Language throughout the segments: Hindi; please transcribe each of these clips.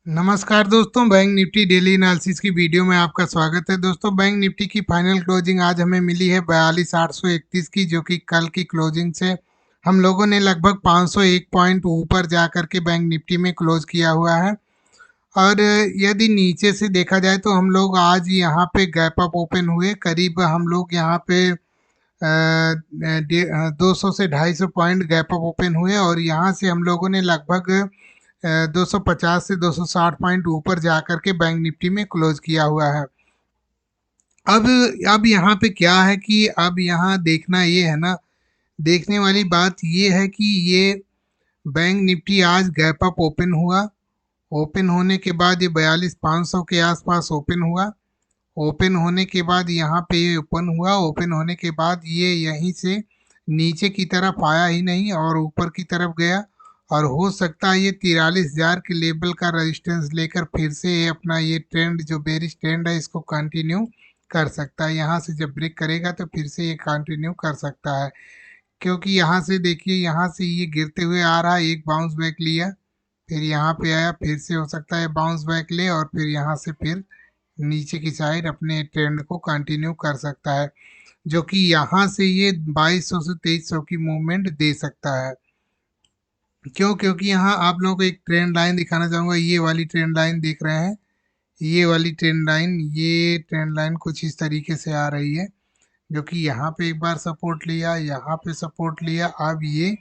नमस्कार दोस्तों, बैंक निफ्टी डेली एनालिसिस की वीडियो में आपका स्वागत है। दोस्तों, बैंक निफ्टी की फाइनल क्लोजिंग आज हमें मिली है 42,831 की, जो कि कल की क्लोजिंग से हम लोगों ने लगभग 501 पॉइंट ऊपर जा कर के बैंक निफ्टी में क्लोज किया हुआ है। और यदि नीचे से देखा जाए तो हम लोग आज यहाँ पे गैप अप ओपन हुए। करीब हम लोग यहाँ पे 200 से 250 पॉइंट गैप अप ओपन हुए और यहाँ से हम लोगों ने लगभग 250 से 260 पॉइंट ऊपर जा कर के बैंक निफ्टी में क्लोज किया हुआ है। अब अब यहाँ पे क्या है कि अब यहाँ देखना ये है ना, देखने वाली बात ये है कि ये बैंक निफ्टी आज गैप अप ओपन हुआ। ओपन होने के बाद ये 42,500 के आसपास ओपन हुआ। ओपन होने के बाद यहाँ पे ये ओपन हुआ। ओपन होने के बाद ये यहीं से नीचे की तरफ आया ही नहीं और ऊपर की तरफ गया। और हो सकता है ये 43,000 के लेवल का रेजिस्टेंस लेकर फिर से ये अपना ये ट्रेंड, जो बेरिश ट्रेंड है, इसको कंटिन्यू कर सकता है। यहाँ से जब ब्रेक करेगा तो फिर से ये कंटिन्यू कर सकता है, क्योंकि यहाँ से देखिए, यहाँ से ये गिरते हुए आ रहा है, एक बाउंस बैक लिया, फिर यहाँ पे आया, फिर से हो सकता है बाउंस बैक ले और फिर यहाँ से फिर नीचे की साइड अपने ट्रेंड को कंटिन्यू कर सकता है, जो कि यहाँ से ये 2200 से 2300 की मूवमेंट दे सकता है। क्योंकि यहाँ आप लोगों को एक ट्रेंड लाइन दिखाना चाहूँगा। ये वाली ट्रेंड लाइन देख रहे हैं, ये वाली ट्रेंड लाइन, ये ट्रेंड लाइन कुछ इस तरीके से आ रही है, जो कि यहाँ पे एक बार सपोर्ट लिया, यहाँ पे सपोर्ट लिया, अब ये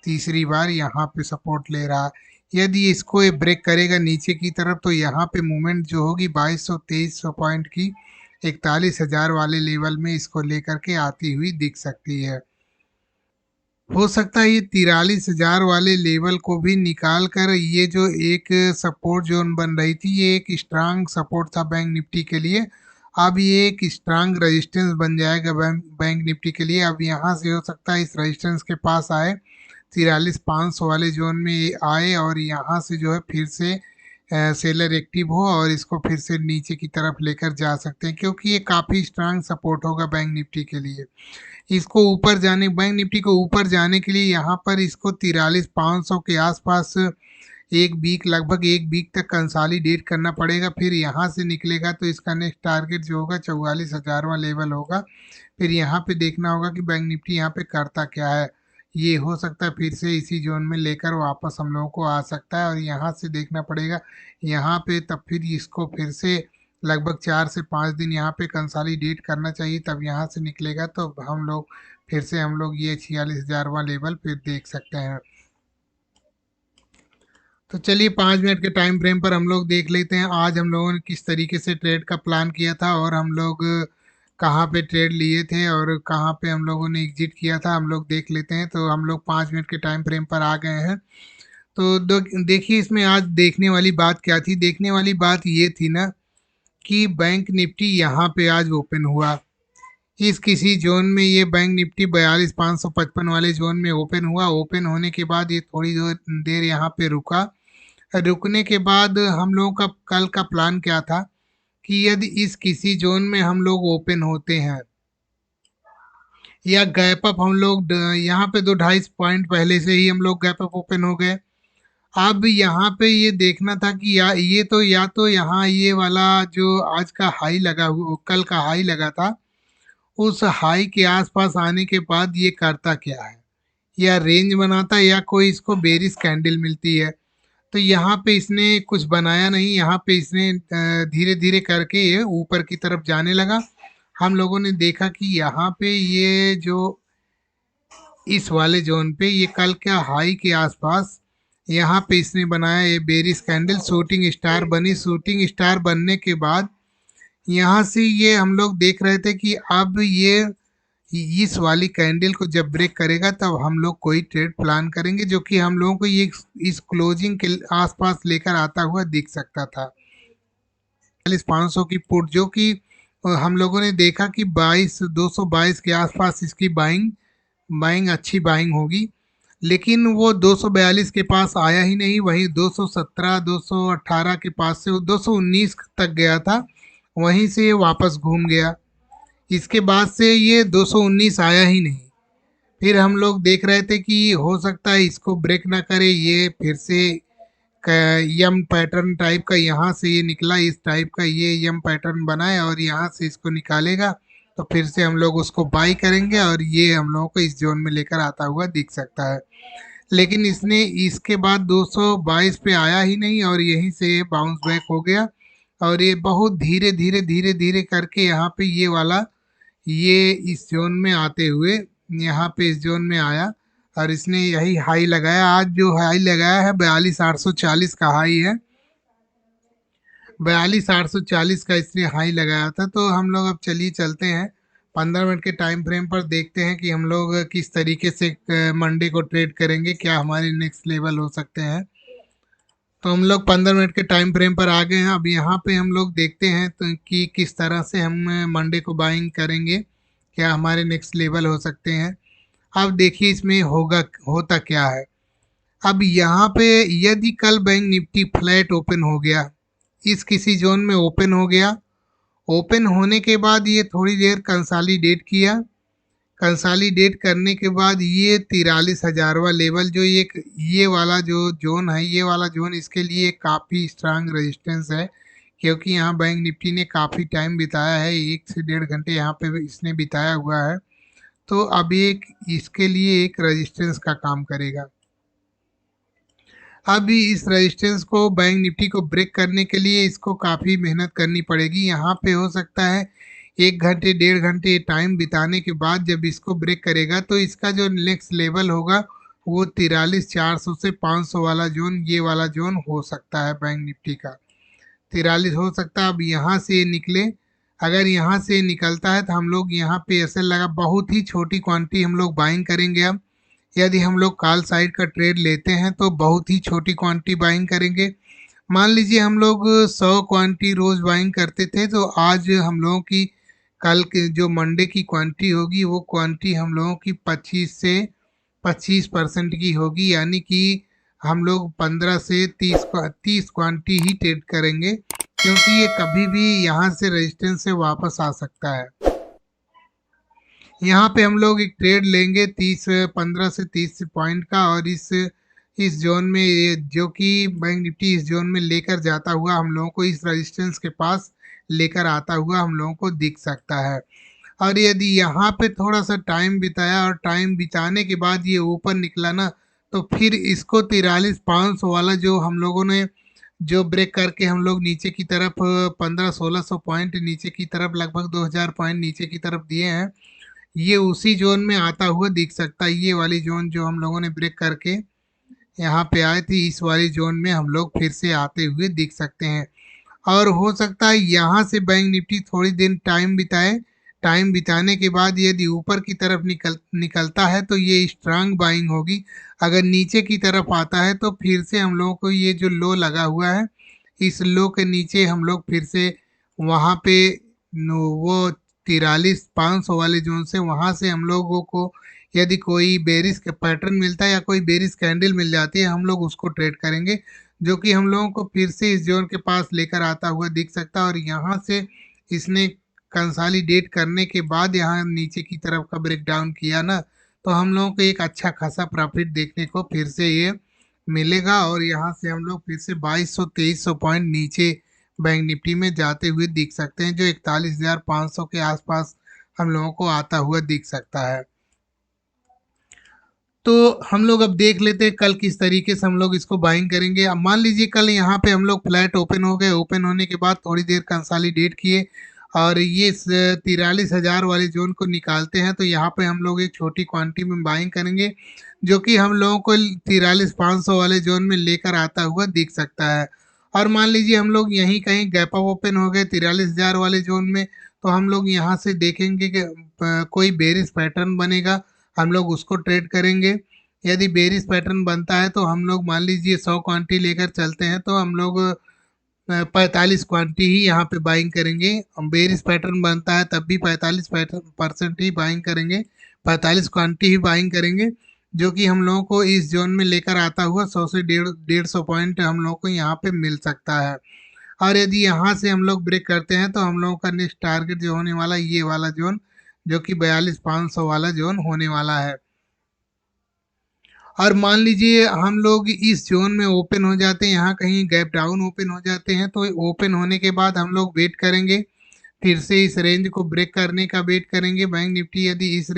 तीसरी बार यहाँ पे सपोर्ट ले रहा है। यदि इसको ये ब्रेक करेगा नीचे की तरफ तो यहाँ पे मूवमेंट जो होगी 2200-2300 पॉइंट की 41,000 वाले लेवल में इसको लेकर के आती हुई दिख सकती है। हो सकता है ये 43,000 वाले लेवल को भी निकाल कर ये जो एक सपोर्ट जोन बन रही थी, ये एक स्ट्रांग सपोर्ट था बैंक निफ्टी के लिए। अब ये एक स्ट्रांग रेजिस्टेंस बन जाएगा बैंक निफ्टी के लिए। अब यहाँ से हो सकता है इस रेजिस्टेंस के पास आए, 43,500 वाले जोन में ये आए और यहाँ से जो है फिर से सेलर एक्टिव हो और इसको फिर से नीचे की तरफ लेकर जा सकते हैं, क्योंकि ये काफ़ी स्ट्रांग सपोर्ट होगा बैंक निफ्टी के लिए। इसको ऊपर जाने, बैंक निफ्टी को ऊपर जाने के लिए यहाँ पर इसको 43,500 के आसपास एक वीक, लगभग एक वीक तक कंसोलिडेट करना पड़ेगा। फिर यहाँ से निकलेगा तो इसका नेक्स्ट टारगेट जो होगा 44,000वां लेवल होगा। फिर यहाँ पे देखना होगा कि बैंक निफ्टी यहाँ पे करता क्या है। ये हो सकता है फिर से इसी जोन में लेकर वापस हम लोगों को आ सकता है और यहाँ से देखना पड़ेगा यहाँ पे, तब फिर इसको फिर से लगभग 4 से 5 दिन यहाँ पे कंसोलिडेट करना चाहिए, तब यहाँ से निकलेगा तो हम लोग फिर से हम लोग ये 46,000वां लेवल फिर देख सकते हैं। तो चलिए 5 मिनट के टाइम फ्रेम पर हम लोग देख लेते हैं आज हम लोगों ने किस तरीके से ट्रेड का प्लान किया था और हम लोग कहाँ पे ट्रेड लिए थे और कहाँ पे हम लोगों ने एग्जिट किया था, हम लोग देख लेते हैं। तो हम लोग 5 मिनट के टाइम फ्रेम पर आ गए हैं। तो देखिए, इसमें आज देखने वाली बात क्या थी। देखने वाली बात ये थी ना कि बैंक निफ्टी यहाँ पे आज ओपन हुआ। इस किसी जोन में ये बैंक निफ्टी 42,555 वाले जोन में ओपन हुआ। ओपन होने के बाद ये थोड़ी देर यहाँ पे रुका। रुकने के बाद हम लोगों का कल का प्लान क्या था कि यदि इस किसी जोन में हम लोग ओपन होते हैं या गैप अप, हम लोग यहाँ पे 2-2.5 पॉइंट पहले से ही हम लोग गैप अप ओपन हो गए। अब यहाँ पे ये देखना था कि या तो यहाँ ये वाला जो आज का हाई लगा हुआ, कल का हाई लगा था, उस हाई के आसपास आने के बाद ये करता क्या है, या रेंज बनाता है या कोई इसको बेरिश कैंडल मिलती है। तो यहाँ पे इसने कुछ बनाया नहीं, यहाँ पे इसने धीरे धीरे करके ये ऊपर की तरफ जाने लगा। हम लोगों ने देखा कि यहाँ पे ये जो इस वाले जोन पे ये कल का हाई के आसपास यहाँ पे इसने बनाया ये बेरिश कैंडल, शूटिंग स्टार बनी। शूटिंग स्टार बनने के बाद यहाँ से ये हम लोग देख रहे थे कि अब ये इस वाली कैंडल को जब ब्रेक करेगा तब हम लोग कोई ट्रेड प्लान करेंगे, जो कि हम लोगों को ये इस क्लोजिंग के आसपास लेकर आता हुआ दिख सकता था। 4500 की पुट, जो कि हम लोगों ने देखा कि 222 के आसपास इसकी बाइंग बाइंग अच्छी बाइंग होगी, लेकिन वो 242 के पास आया ही नहीं। वहीं 217 218 के पास से वो 219 तक गया था, वहीं से ये वापस घूम गया। इसके बाद से ये 219 आया ही नहीं। फिर हम लोग देख रहे थे कि हो सकता है इसको ब्रेक ना करे, ये फिर से यम पैटर्न टाइप का यहाँ से ये निकला, इस टाइप का ये यम पैटर्न बना है और यहाँ से इसको निकालेगा तो फिर से हम लोग उसको बाई करेंगे और ये हम लोगों को इस जोन में लेकर आता हुआ दिख सकता है। लेकिन इसने इसके बाद 222 पे आया ही नहीं और यहीं से बाउंस बैक हो गया और ये बहुत धीरे धीरे धीरे धीरे करके यहाँ पे ये वाला ये इस जोन में आते हुए यहाँ पे इस जोन में आया और इसने यही हाई लगाया। आज जो हाई लगाया है 42,840 का हाई है, 42,840 का इसने हाई लगाया था। तो हम लोग अब चलिए चलते हैं 15 मिनट के टाइम फ्रेम पर, देखते हैं कि हम लोग किस तरीके से मंडे को ट्रेड करेंगे, क्या हमारे नेक्स्ट लेवल हो सकते हैं। तो हम लोग 15 मिनट के टाइम फ्रेम पर आ गए हैं। अब यहाँ पे हम लोग देखते हैं तो कि किस तरह से हम मंडे को बाइंग करेंगे, क्या हमारे नेक्स्ट लेवल हो सकते हैं। अब देखिए इसमें होता क्या है। अब यहाँ पे यदि कल बैंक निफ्टी फ्लैट ओपन हो गया, इस किसी जोन में ओपन हो गया, ओपन होने के बाद ये थोड़ी देर कंसालिडेट किया, कंसालिडेट करने के बाद ये 43,000वां लेवल जो ये वाला जो जोन है, ये वाला जोन इसके लिए काफ़ी स्ट्रांग रेजिस्टेंस है, क्योंकि यहाँ बैंक निफ्टी ने काफ़ी टाइम बिताया है, 1 से 1.5 घंटे यहाँ पे इसने बिताया हुआ है। तो अब एक इसके लिए एक रेजिस्टेंस का काम करेगा। अब इस रेजिस्टेंस को बैंक निफ्टी को ब्रेक करने के लिए इसको काफ़ी मेहनत करनी पड़ेगी। यहाँ पे हो सकता है 1 घंटे 1.5 घंटे टाइम बिताने के बाद जब इसको ब्रेक करेगा तो इसका जो नेक्स्ट लेवल होगा वो 43,400 से 500 वाला जोन, ये वाला जोन हो सकता है बैंक निफ्टी का 43 हो सकता है। अब यहाँ से निकले, अगर यहाँ से निकलता है तो हम लोग यहाँ पे ऐसे लगा बहुत ही छोटी क्वांटिटी हम लोग बाइंग करेंगे। अब यदि हम लोग कॉल साइड का ट्रेड लेते हैं तो बहुत ही छोटी क्वांटिटी बाइंग करेंगे। मान लीजिए हम लोग 100 क्वांटिटी रोज़ बाइंग करते थे, तो आज हम लोगों की कल के जो मंडे की क्वांटिटी होगी वो क्वांटिटी हम लोगों की 25 से 25% की होगी, यानी कि हम लोग 15 से 30 क्वांटिटी ही ट्रेड करेंगे, क्योंकि ये कभी भी यहाँ से रेजिस्टेंस से वापस आ सकता है। यहाँ पे हम लोग एक ट्रेड लेंगे 15 से 30 पॉइंट का और इस जोन में ये जो कि बैंक निफ्टी इस जोन में लेकर जाता हुआ हम लोगों को इस रेजिस्टेंस के पास लेकर आता हुआ हम लोगों को दिख सकता है। और यदि यहाँ पे थोड़ा सा टाइम बिताया और टाइम बिताने के बाद ये ऊपर निकला ना, तो फिर इसको 43,500 वाला जो हम लोगों ने जो ब्रेक करके हम लोग नीचे की तरफ 1500-1600 पॉइंट नीचे की तरफ, लगभग 2000 पॉइंट नीचे की तरफ दिए हैं, ये उसी जोन में आता हुआ दिख सकता है। ये वाली जोन जो हम लोगों ने ब्रेक करके यहाँ पे आए थे, इस वाली जोन में हम लोग फिर से आते हुए दिख सकते हैं। और हो सकता है यहाँ से बैंक निफ्टी थोड़ी देर टाइम बिताए, टाइम बिताने के बाद यदि ऊपर की तरफ निकलता है तो ये स्ट्रांग बाइंग होगी। अगर नीचे की तरफ आता है तो फिर से हम लोगों को ये जो लो लगा हुआ है, इस लो के नीचे हम लोग फिर से वहाँ पे वो 43,500 वाले जोन से, वहाँ से हम लोगों को यदि कोई बेरिस का पैटर्न मिलता है या कोई बेरिस कैंडल मिल जाती है, हम लोग उसको ट्रेड करेंगे, जो कि हम लोगों को फिर से इस जोन के पास लेकर आता हुआ दिख सकता है। और यहाँ से इसने कंसालिडेट करने के बाद यहाँ नीचे की तरफ का ब्रेक डाउन किया ना, तो हम लोगों को एक अच्छा खासा प्रॉफिट देखने को फिर से ये मिलेगा और यहाँ से हम लोग फिर से 2200-2300 पॉइंट नीचे बैंक निफ्टी में जाते हुए दिख सकते हैं, जो 41,500 के आसपास हम लोगों को आता हुआ दिख सकता है। तो हम लोग अब देख लेते हैं कल किस तरीके से हम लोग इसको बाइंग करेंगे। अब मान लीजिए कल यहाँ पे हम लोग फ्लैट ओपन हो गए, ओपन होने के बाद थोड़ी देर कंसालिडेट किए और ये 43,000 वाले जोन को निकालते हैं, तो यहाँ पे हम लोग एक छोटी क्वांटिटी में बाइंग करेंगे, जो कि हम लोगों को 43,500 वाले जोन में लेकर आता हुआ दिख सकता है। और मान लीजिए हम लोग यहीं कहीं गैप अप ओपन हो गए 43,000 वाले जोन में, तो हम लोग यहाँ से देखेंगे कि कोई बेरिश पैटर्न बनेगा, हम लोग उसको ट्रेड करेंगे। यदि बेरिश पैटर्न बनता है तो हम लोग मान लीजिए 100 क्वांटिटी लेकर चलते हैं, तो हम लोग 45 क्वांटिटी ही यहाँ पे बाइंग करेंगे। बेरिश पैटर्न बनता है तब भी 45% ही बाइंग करेंगे, 45 क्वांटिटी ही बाइंग करेंगे, जो कि हम लोगों को इस जोन में लेकर आता हुआ 100 से 150 पॉइंट हम लोगों को यहाँ पे मिल सकता है। और यदि यहाँ से हम लोग ब्रेक करते हैं तो हम लोगों का नेक्स्ट टारगेट जो होने वाला है ये वाला जोन, जो कि 42,500 वाला जोन होने वाला है। और मान लीजिए हम लोग इस जोन में ओपन हो जाते हैं, यहाँ कहीं गैप डाउन ओपन हो जाते हैं, तो ओपन होने के बाद हम लोग वेट करेंगे, फिर से इस रेंज को ब्रेक करने का वेट करेंगे। बैंक निफ्टी यदि इस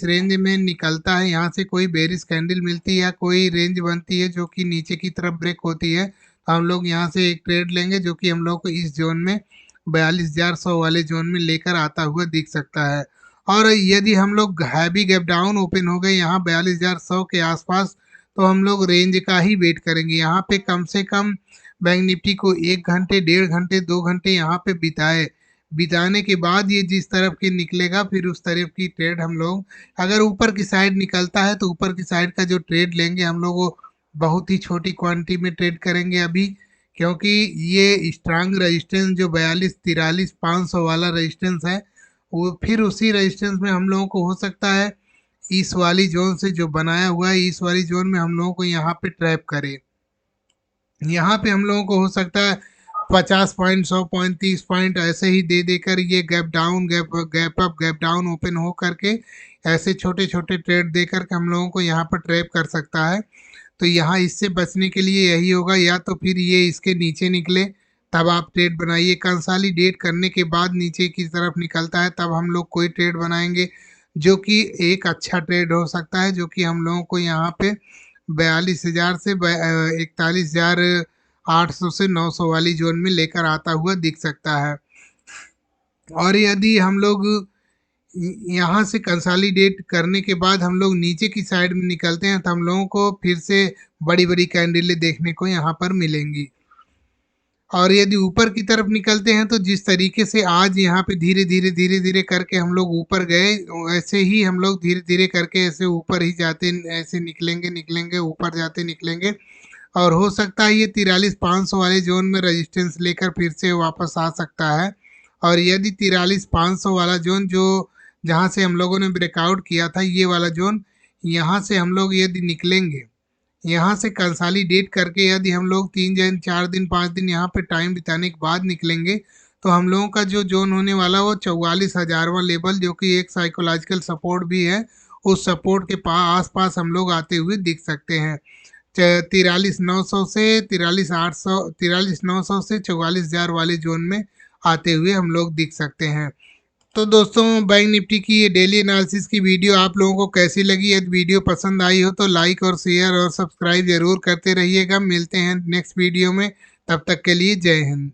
रेंज में निकलता है, यहाँ से कोई बेरिश कैंडल मिलती है या कोई रेंज बनती है जो कि नीचे की तरफ ब्रेक होती है, तो हम लोग यहाँ से एक ट्रेड लेंगे जो कि हम लोग को इस जोन में 42,100 वाले जोन में लेकर आता हुआ दिख सकता है। और यदि हम लोग हैवी गैप डाउन ओपन हो गए यहाँ 42,100 के आसपास, तो हम लोग रेंज का ही वेट करेंगे। यहाँ पे कम से कम बैंक निफ्टी को 1 घंटे, 1.5 घंटे, 2 घंटे यहाँ पे बिताने के बाद ये जिस तरफ की निकलेगा, फिर उस तरफ की ट्रेड हम लोग, अगर ऊपर की साइड निकलता है तो ऊपर की साइड का जो ट्रेड लेंगे हम लोग वो बहुत ही छोटी क्वांटिटी में ट्रेड करेंगे अभी, क्योंकि ये स्ट्रांग रेजिस्टेंस जो 42, 43, 500 वाला रेजिस्टेंस है, वो फिर उसी रेजिस्टेंस में हम लोगों को हो सकता है इस वाली जोन से जो बनाया हुआ है, इस वाली जोन में हम लोगों को यहाँ पे ट्रैप करे। यहाँ पे हम लोगों को हो सकता है 50 पॉइंट, 100 पॉइंट, 30 पॉइंट ऐसे ही दे देकर ये gap down, gap up, gap down open हो करके ऐसे छोटे छोटे ट्रेड दे करके हम लोगों को यहाँ पर ट्रैप कर सकता है। तो यहाँ इससे बचने के लिए यही होगा, या तो फिर ये इसके नीचे निकले तब आप ट्रेड बनाइए, कंसोलिडेट करने के बाद नीचे की तरफ निकलता है तब हम लोग कोई ट्रेड बनाएंगे, जो कि एक अच्छा ट्रेड हो सकता है, जो कि हम लोगों को यहाँ पे 42,000 से 41,800 से 900 वाली जोन में लेकर आता हुआ दिख सकता है। और यदि हम लोग यहाँ से कंसोलिडेट करने के बाद हम लोग नीचे की साइड में निकलते हैं, तो हम लोगों को फिर से बड़ी बड़ी कैंडलें देखने को यहाँ पर मिलेंगी। और यदि ऊपर की तरफ निकलते हैं तो जिस तरीके से आज यहाँ पे धीरे धीरे करके हम लोग ऊपर गए, ऐसे ही हम लोग धीरे धीरे करके ऐसे ऊपर ही जाते, ऐसे निकलेंगे ऊपर जाते निकलेंगे। और हो सकता है ये 43,500 वाले जोन में रेजिस्टेंस लेकर फिर से वापस आ सकता है। और यदि 43,500 वाला जोन जो जहाँ से हम लोगों ने ब्रेकआउट किया था, ये वाला जोन, यहाँ से हम लोग यदि निकलेंगे, यहाँ से कंसोलिडेट करके यदि हम लोग 3 दिन, 4 दिन, 5 दिन यहाँ पे टाइम बिताने के बाद निकलेंगे, तो हम लोगों का जो जोन होने वाला वो 44,000वां लेवल, जो कि एक साइकोलॉजिकल सपोर्ट भी है, उस सपोर्ट के आसपास हम लोग आते हुए दिख सकते हैं। 43,900 से 43,800, 43,900 से 44,000 वाले जोन में आते हुए हम लोग दिख सकते हैं। तो दोस्तों, बैंक निफ्टी की ये डेली एनालिसिस की वीडियो आप लोगों को कैसी लगी? यदि वीडियो पसंद आई हो तो लाइक और शेयर और सब्सक्राइब जरूर करते रहिएगा। मिलते हैं नेक्स्ट वीडियो में, तब तक के लिए जय हिंद।